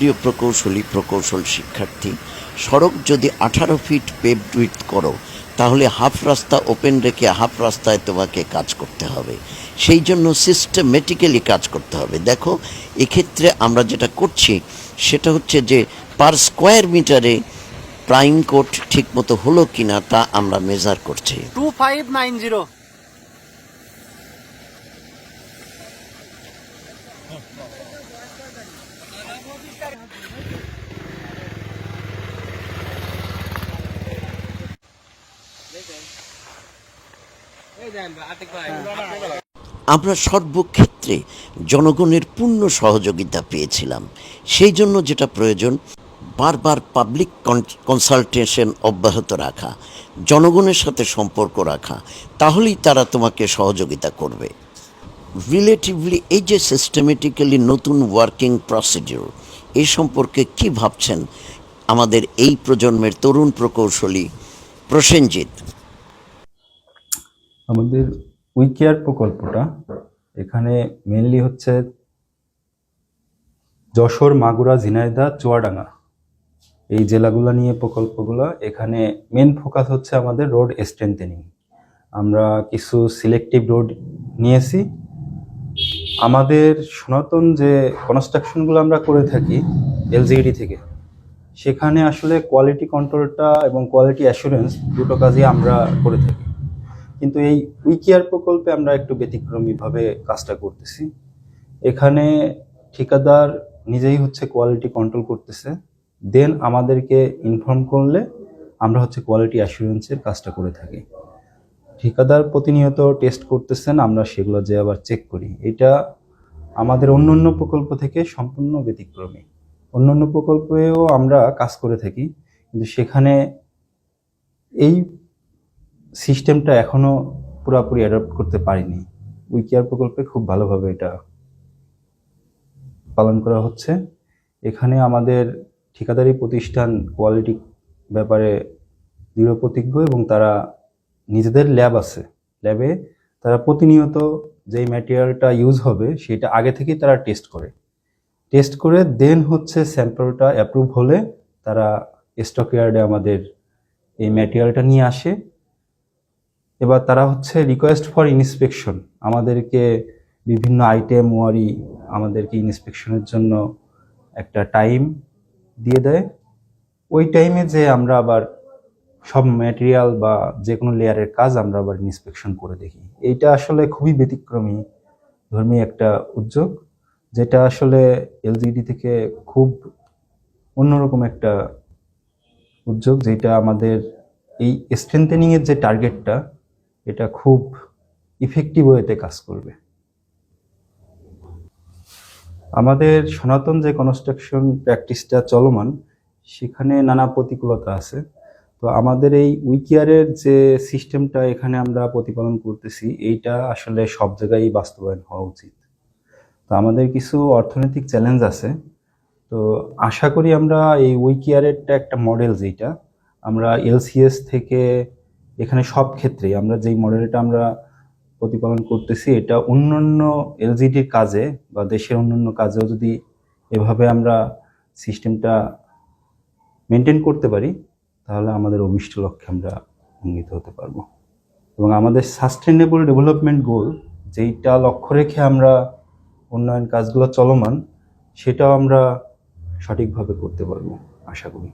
প্রিয় প্রকৌশল শিক্ষার্থী, সড়ক যদি 18 ফিট পেভড উইডথ করো, তাহলে হাফ রাস্তা ওপেন রেখে হাফ রাস্তায় তোমাকে কাজ করতে হবে। সেই জন্য সিস্টেমেটিক্যালি কাজ করতে হবে। দেখো, এক্ষেত্রে আমরা যেটা করছি সেটা হচ্ছে যে পার স্কোয়ার মিটারে প্রাইম কোট ঠিক মতো হলো কিনা তা আমরা মেজার করছি। 2590। আমরা সর্বক্ষেত্রে জনগণের পূর্ণ সহযোগিতা পেয়েছিলাম। সেই জন্য যেটা প্রয়োজন, বারবার পাবলিক কনসালটেশন অব্যাহত রাখা, জনগণের সাথে সম্পর্ক রাখা, তাহলেই তারা তোমাকে সহযোগিতা করবে। রিলেটিভলি এই যে সিস্টেমেটিক্যালি নতুন ওয়ার্কিং প্রসিডিউর, এই সম্পর্কে কি ভাবছেন আমাদের এই প্রজন্মের তরুণ প্রকৌশলী প্রসেনজিৎ? আমাদের উইকেয়ার প্রকল্পটা এখানে মেনলি হচ্ছে যশোর, মাগুরা, ঝিনাইদহ, চুয়াডাঙ্গা এই জেলাগুলো নিয়ে প্রকল্পগুলো। এখানে মেন ফোকাস হচ্ছে আমাদের রোড স্ট্রেংথেনিং। আমরা কিছু সিলেক্টিভ রোড নিয়েছি। আমাদের সনাতন যে কনস্ট্রাকশনগুলো আমরা করে থাকি এলজিইডি থেকে, সেখানে আসলে কোয়ালিটি কন্ট্রোলটা এবং কোয়ালিটি অ্যাসুরেন্স দুটো কাজই আমরা করে থাকি। কিন্তু এই উইকেয়ার প্রকল্পে আমরা একটু ব্যতিক্রমীভাবে কাজটা করতেছি। এখানে ঠিকাদার নিজেই হচ্ছে কোয়ালিটি কন্ট্রোল করতেছে, দেন আমাদেরকে ইনফর্ম করলে আমরা হচ্ছে কোয়ালিটি অ্যাসুরেন্সের কাজটা করে থাকি। ঠিকাদার প্রতিনিয়ত টেস্ট করতেছেন, আমরা সেগুলো যে আবার চেক করি। এটা আমাদের অন্য প্রকল্প থেকে সম্পূর্ণ ব্যতিক্রমী। অন্য প্রকল্পেও আমরা কাজ করে থাকি, কিন্তু সেখানে এই সিস্টেমটা এখনো পুরোপুরি অ্যাডপ্ট করতে পারিনি। উইকেয়ার প্রকল্পে খুব ভালোভাবে এটা পালন করা হচ্ছে। এখানে আমাদের ঠিকাদারি প্রতিষ্ঠান কোয়ালিটি ব্যাপারে দৃঢ় প্রতিজ্ঞ এবং তারা নিজেদের ল্যাব আছে, ল্যাবে তারা প্রতিনিয়ত যেই ম্যাটেরিয়ালটা ইউজ হবে সেটা আগে থেকেই তারা টেস্ট করে দেন হচ্ছে স্যাম্পলটা অ্যাপ্রুভ হলে তারা স্টকইয়ার্ডে আমাদের এই ম্যাটেরিয়ালটা নিয়ে আসে। এবার তারা হচ্ছে রিকোয়েস্ট ফর ইন্সপেকশন, আমাদেরকে বিভিন্ন আইটেম ওয়ারি আমাদেরকে ইন্সপেকশনের জন্য একটা টাইম দিয়ে দেয়। ওই টাইমে যে আমরা আবার সব ম্যাটেরিয়াল বা যে কোনো লেয়ারের কাজ আমরা আবার ইন্সপেকশন করে দেখি। এইটা আসলে খুবই ব্যতিক্রমী ধর্মী একটা উদ্যোগ, যেটা আসলে এলজিইডি থেকে খুব অন্যরকম একটা উদ্যোগ, যেটা আমাদের এই স্ট্রেংথেনিংয়ের যে টার্গেটটা, এটা খুব ইফেক্টিভ ওয়েতে কাজ করবে। আমাদের সনাতন যে কনস্ট্রাকশন প্র্যাকটিসটা চলমান, সেখানে নানা প্রতিকূলতা আছে। তো আমাদের এই উইকেয়ারের যে সিস্টেমটা এখানে আমরা প্রতিপালন করতেছি, এইটা আসলে সব জায়গায় বাস্তবায়ন হওয়া উচিত। তো আমাদের কিছু অর্থনৈতিক চ্যালেঞ্জ আছে। তো আশা করি আমরা এই উইকেয়ারেরটা একটা মডেল, যেটা আমরা এলসিএস থেকে এখানে সব ক্ষেত্রেই আমরা যেই মডেলটা আমরা প্রতিপালন করতেছি, এটা অন্যান্য এলজিডির কাজে বা দেশের অন্যান্য কাজেও যদি এভাবে আমরা সিস্টেমটা মেনটেন করতে পারি, তাহলে আমাদের অভিষ্ট লক্ষ্যে আমরা উন্নীত হতে পারবো। এবং আমাদের সাস্টেনেবল ডেভেলপমেন্ট গোল, যেইটা লক্ষ্য রেখে আমরা উন্নয়ন কাজগুলো চলমান, সেটাও আমরা সঠিকভাবে করতে পারবো আশা করি।